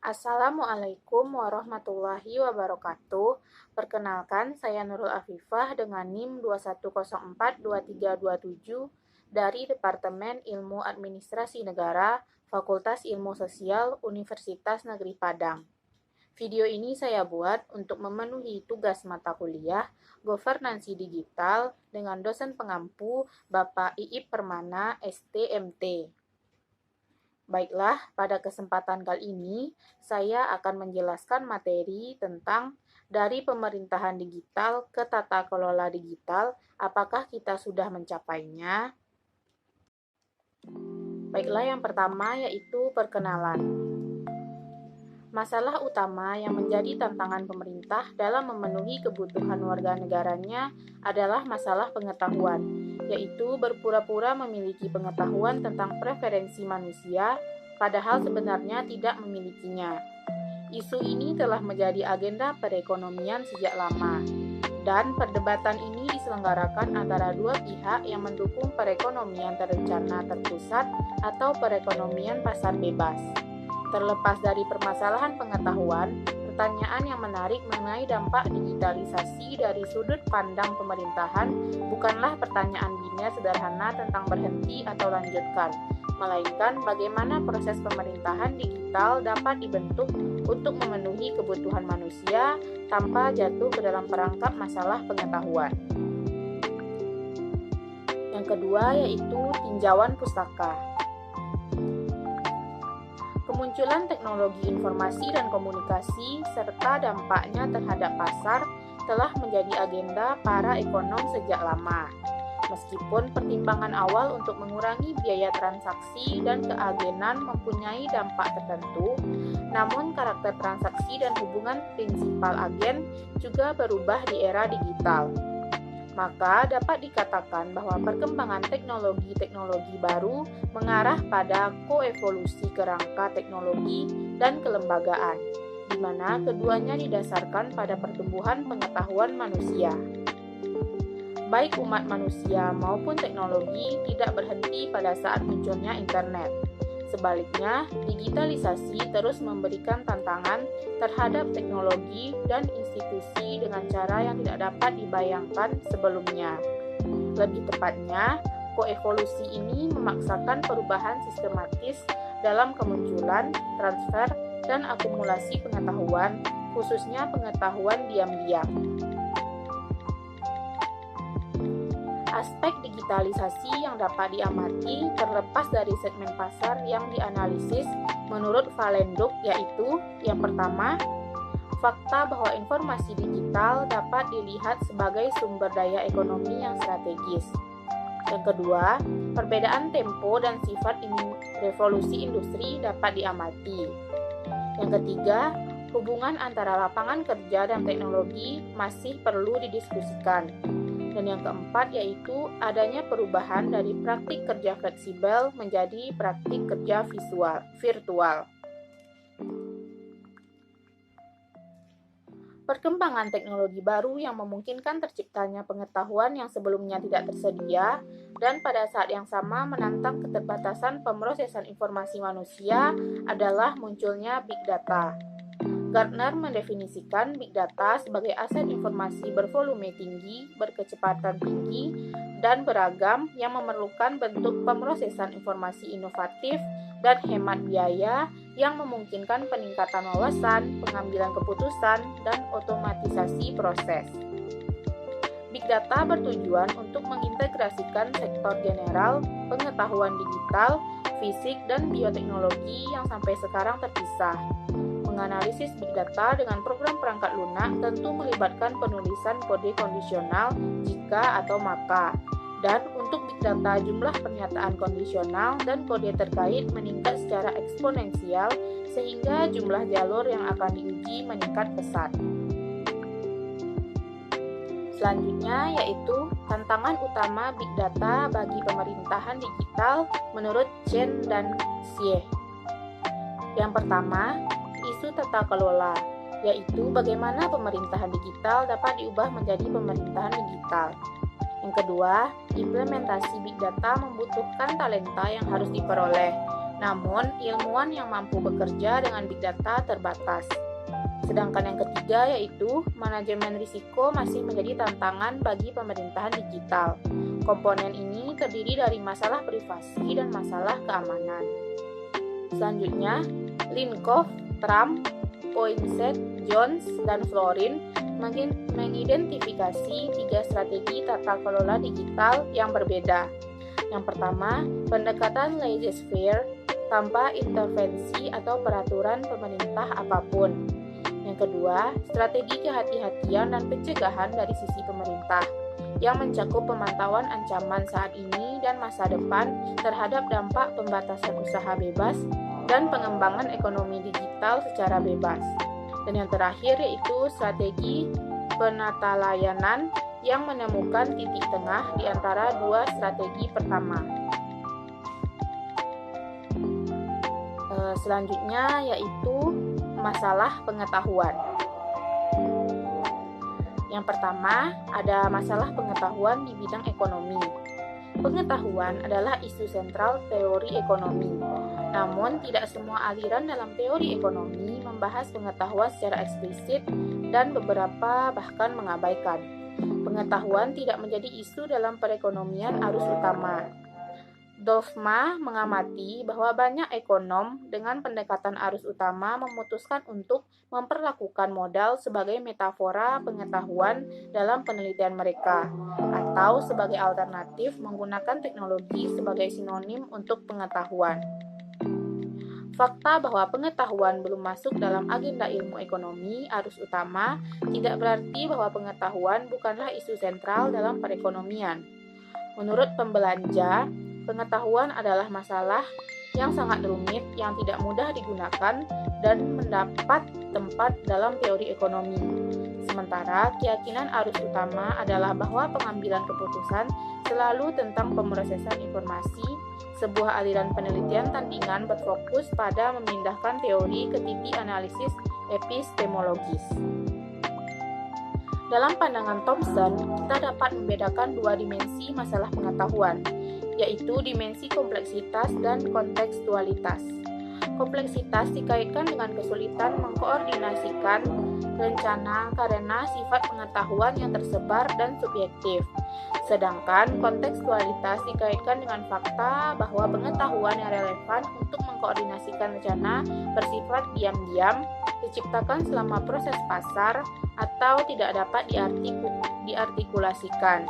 Assalamualaikum warahmatullahi wabarakatuh. Perkenalkan, saya Nurul Afifah dengan NIM 21042327 dari Departemen Ilmu Administrasi Negara, Fakultas Ilmu Sosial, Universitas Negeri Padang. Video ini saya buat untuk memenuhi tugas mata kuliah Governansi Digital dengan dosen pengampu Bapak Iip Permana, STMT. Baiklah, pada kesempatan kali ini saya akan menjelaskan materi tentang dari pemerintahan digital ke tata kelola digital, apakah kita sudah mencapainya? Baiklah, yang pertama yaitu perkenalan. Masalah utama yang menjadi tantangan pemerintah dalam memenuhi kebutuhan warga negaranya adalah masalah pengetahuan, yaitu berpura-pura memiliki pengetahuan tentang preferensi manusia, padahal sebenarnya tidak memilikinya. Isu ini telah menjadi agenda perekonomian sejak lama, dan perdebatan ini diselenggarakan antara dua pihak yang mendukung perekonomian terencana terpusat atau perekonomian pasar bebas. Terlepas dari permasalahan pengetahuan, pertanyaan yang menarik mengenai dampak digitalisasi dari sudut pandang pemerintahan bukanlah pertanyaan biner sederhana tentang berhenti atau lanjutkan, melainkan bagaimana proses pemerintahan digital dapat dibentuk untuk memenuhi kebutuhan manusia tanpa jatuh ke dalam perangkap masalah pengetahuan. Yang kedua yaitu tinjauan pustaka. Kemunculan teknologi informasi dan komunikasi serta dampaknya terhadap pasar telah menjadi agenda para ekonom sejak lama. Meskipun pertimbangan awal untuk mengurangi biaya transaksi dan keagenan mempunyai dampak tertentu, namun karakter transaksi dan hubungan prinsipal agen juga berubah di era digital. Maka dapat dikatakan bahwa perkembangan teknologi-teknologi baru mengarah pada koevolusi kerangka teknologi dan kelembagaan, di mana keduanya didasarkan pada pertumbuhan pengetahuan manusia. Baik umat manusia maupun teknologi tidak berhenti pada saat munculnya internet. Sebaliknya, digitalisasi terus memberikan tantangan terhadap teknologi dan institusi dengan cara yang tidak dapat dibayangkan sebelumnya. Lebih tepatnya, koevolusi ini memaksakan perubahan sistematis dalam kemunculan, transfer, dan akumulasi pengetahuan, khususnya pengetahuan diam-diam. Aspek digitalisasi yang dapat diamati terlepas dari segmen pasar yang dianalisis menurut Valenduk yaitu yang pertama, fakta bahwa informasi digital dapat dilihat sebagai sumber daya ekonomi yang strategis. Yang kedua, perbedaan tempo dan sifat revolusi industri dapat diamati. Yang ketiga, hubungan antara lapangan kerja dan teknologi masih perlu didiskusikan. Dan yang keempat yaitu adanya perubahan dari praktik kerja fleksibel menjadi praktik kerja virtual. Perkembangan teknologi baru yang memungkinkan terciptanya pengetahuan yang sebelumnya tidak tersedia dan pada saat yang sama menantang keterbatasan pemrosesan informasi manusia adalah munculnya big data. Gartner mendefinisikan big data sebagai aset informasi bervolume tinggi, berkecepatan tinggi, dan beragam yang memerlukan bentuk pemrosesan informasi inovatif dan hemat biaya yang memungkinkan peningkatan wawasan, pengambilan keputusan, dan otomatisasi proses. Big data bertujuan untuk mengintegrasikan sektor general, pengetahuan digital, fisik, dan bioteknologi yang sampai sekarang terpisah. Menganalisis big data dengan program perangkat lunak tentu melibatkan penulisan kode kondisional jika atau maka. Dan untuk big data jumlah pernyataan kondisional dan kode terkait meningkat secara eksponensial sehingga jumlah jalur yang akan diuji meningkat pesat. Selanjutnya yaitu tantangan utama big data bagi pemerintahan digital menurut Chen dan Xie. Yang pertama, isu tata kelola, yaitu bagaimana pemerintahan digital dapat diubah menjadi pemerintahan digital. Yang kedua, implementasi big data membutuhkan talenta yang harus diperoleh, Namun, ilmuwan yang mampu bekerja dengan big data terbatas. Sedangkan yang ketiga yaitu manajemen risiko masih menjadi tantangan bagi pemerintahan digital. Komponen ini terdiri dari masalah privasi dan masalah keamanan. Selanjutnya, Linkoff, Trump, Poinsett, Jones, dan Florin mengidentifikasi 3 strategi tata kelola digital yang berbeda. Yang pertama, pendekatan laissez-faire tanpa intervensi atau peraturan pemerintah apapun. Yang kedua, strategi kehati-hatian dan pencegahan dari sisi pemerintah yang mencakup pemantauan ancaman saat ini dan masa depan terhadap dampak pembatasan usaha bebas dan pengembangan ekonomi digital secara bebas. Dan yang terakhir yaitu strategi penata layanan yang menemukan titik tengah di antara 2 strategi pertama. Selanjutnya yaitu masalah pengetahuan. Yang pertama, ada masalah pengetahuan di bidang ekonomi. Pengetahuan adalah isu sentral teori ekonomi. Namun, tidak semua aliran dalam teori ekonomi membahas pengetahuan secara eksplisit dan beberapa bahkan mengabaikan. Pengetahuan tidak menjadi isu dalam perekonomian arus utama. Dolfma mengamati bahwa banyak ekonom dengan pendekatan arus utama memutuskan untuk memperlakukan modal sebagai metafora pengetahuan dalam penelitian mereka, atau sebagai alternatif menggunakan teknologi sebagai sinonim untuk pengetahuan. Fakta bahwa pengetahuan belum masuk dalam agenda ilmu ekonomi arus utama tidak berarti bahwa pengetahuan bukanlah isu sentral dalam perekonomian. Menurut pembelanja, pengetahuan adalah masalah yang sangat rumit yang tidak mudah digunakan dan mendapat tempat dalam teori ekonomi. Sementara keyakinan arus utama adalah bahwa pengambilan keputusan selalu tentang pemrosesan informasi. Sebuah aliran penelitian tandingan berfokus pada memindahkan teori ke titik analisis epistemologis. Dalam pandangan Thomson, kita dapat membedakan 2 dimensi masalah pengetahuan, yaitu dimensi kompleksitas dan kontekstualitas. Kompleksitas dikaitkan dengan kesulitan mengkoordinasikan rencana karena sifat pengetahuan yang tersebar dan subjektif. Sedangkan kontekstualitas dikaitkan dengan fakta bahwa pengetahuan yang relevan untuk mengkoordinasikan rencana bersifat diam-diam, diciptakan selama proses pasar, atau tidak dapat diartikulasikan.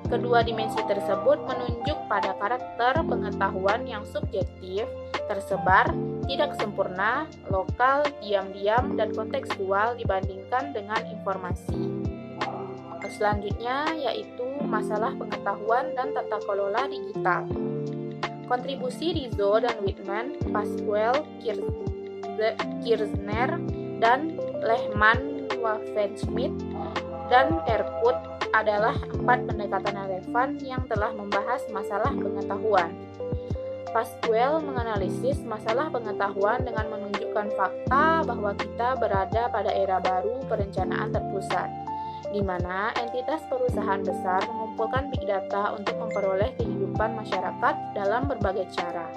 Kedua dimensi tersebut menunjuk pada karakter pengetahuan yang subjektif, tersebar, tidak sempurna, lokal, diam-diam, dan kontekstual dibandingkan dengan informasi. Selanjutnya yaitu masalah pengetahuan dan tata kelola digital. Kontribusi Rizzo dan Whitman, Pascual, Kirchner, dan Lehman, Waffen-Schmidt, dan Erkut adalah 4 pendekatan relevan yang telah membahas masalah pengetahuan. Pascual menganalisis masalah pengetahuan dengan menunjukkan fakta bahwa kita berada pada era baru perencanaan terpusat, di mana entitas perusahaan besar mengumpulkan big data untuk memperoleh kehidupan masyarakat dalam berbagai cara.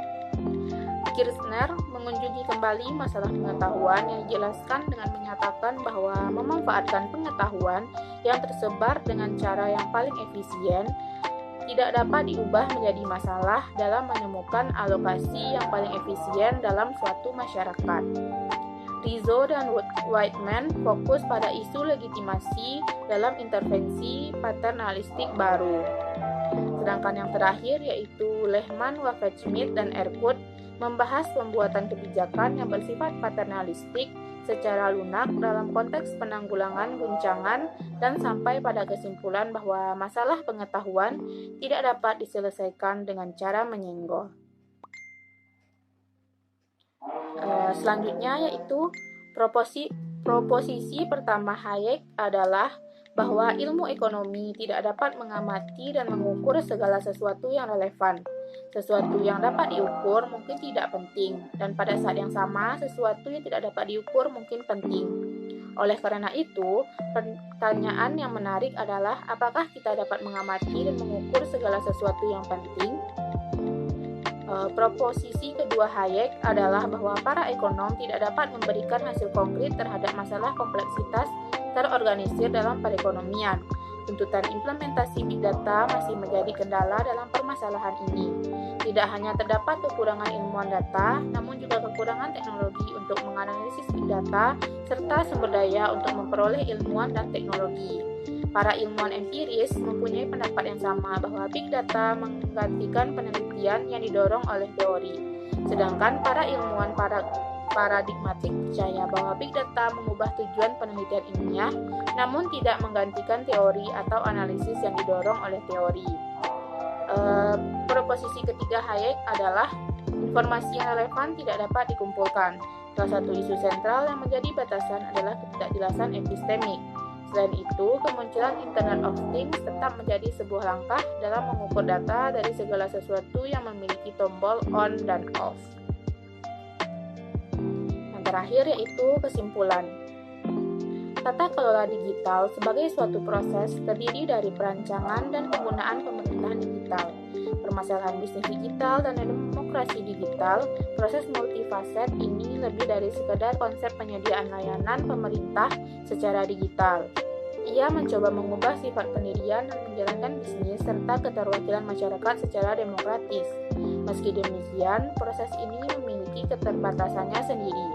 Kirchner mengunjungi kembali masalah pengetahuan yang dijelaskan dengan menyatakan bahwa memanfaatkan pengetahuan yang tersebar dengan cara yang paling efisien tidak dapat diubah menjadi masalah dalam menemukan alokasi yang paling efisien dalam suatu masyarakat. Rizzo dan Whitman fokus pada isu legitimasi dalam intervensi paternalistik baru. Sedangkan yang terakhir yaitu Lehman, Waffen-Schmidt, dan Erkut membahas pembuatan kebijakan yang bersifat paternalistik secara lunak dalam konteks penanggulangan guncangan dan sampai pada kesimpulan bahwa masalah pengetahuan tidak dapat diselesaikan dengan cara menyenggol. Selanjutnya yaitu proposisi pertama Hayek adalah bahwa ilmu ekonomi tidak dapat mengamati dan mengukur segala sesuatu yang relevan. Sesuatu yang dapat diukur mungkin tidak penting, dan pada saat yang sama, sesuatu yang tidak dapat diukur mungkin penting. Oleh karena itu, pertanyaan yang menarik adalah apakah kita dapat mengamati dan mengukur segala sesuatu yang penting? Proposisi kedua Hayek adalah bahwa para ekonom tidak dapat memberikan hasil konkret terhadap masalah kompleksitas terorganisir dalam perekonomian. Tuntutan implementasi Big Data masih menjadi kendala dalam permasalahan ini. Tidak hanya terdapat kekurangan ilmuwan data, namun juga kekurangan teknologi untuk menganalisis Big Data serta sumber daya untuk memperoleh ilmuwan dan teknologi. Para ilmuwan empiris mempunyai pendapat yang sama bahwa Big Data menggantikan penelitian yang didorong oleh teori. Sedangkan para ilmuwan paradigmatik percaya bahwa Big Data mengubah tujuan penelitian ilmiah, namun tidak menggantikan teori atau analisis yang didorong oleh teori. Proposisi ketiga Hayek adalah informasi yang relevan tidak dapat dikumpulkan. Salah satu isu sentral yang menjadi batasan adalah ketidakjelasan epistemik. Selain itu, kemunculan Internet of Things tetap menjadi sebuah langkah dalam mengukur data dari segala sesuatu yang memiliki tombol on dan off. Yang terakhir yaitu kesimpulan. Tata kelola digital sebagai suatu proses terdiri dari perancangan dan penggunaan pemerintahan digital, permasalahan bisnis digital dan demokrasi digital. Proses multifaset ini lebih dari sekedar konsep penyediaan layanan pemerintah secara digital. Ia mencoba mengubah sifat pendirian dan menjalankan bisnis serta keterwakilan masyarakat secara demokratis. Meski demikian, proses ini memiliki keterbatasannya sendiri.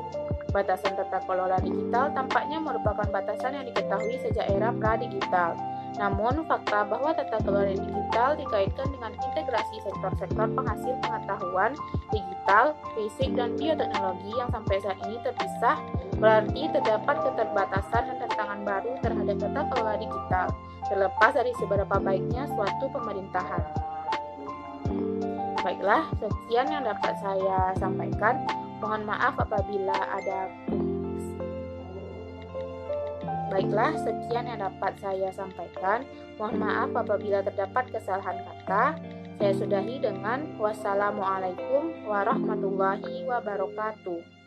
Batasan tata kelola digital tampaknya merupakan batasan yang diketahui sejak era pra-digital. Namun, fakta bahwa tata kelola digital dikaitkan dengan integrasi sektor-sektor penghasil pengetahuan digital, fisik, dan bioteknologi yang sampai saat ini terpisah, berarti terdapat keterbatasan dan tantangan baru terhadap tata kelola digital, terlepas dari seberapa baiknya suatu pemerintahan. Baiklah, sekian yang dapat saya sampaikan. Mohon maaf apabila ada Mohon maaf apabila terdapat kesalahan kata. Saya sudahi dengan wassalamualaikum warahmatullahi wabarakatuh.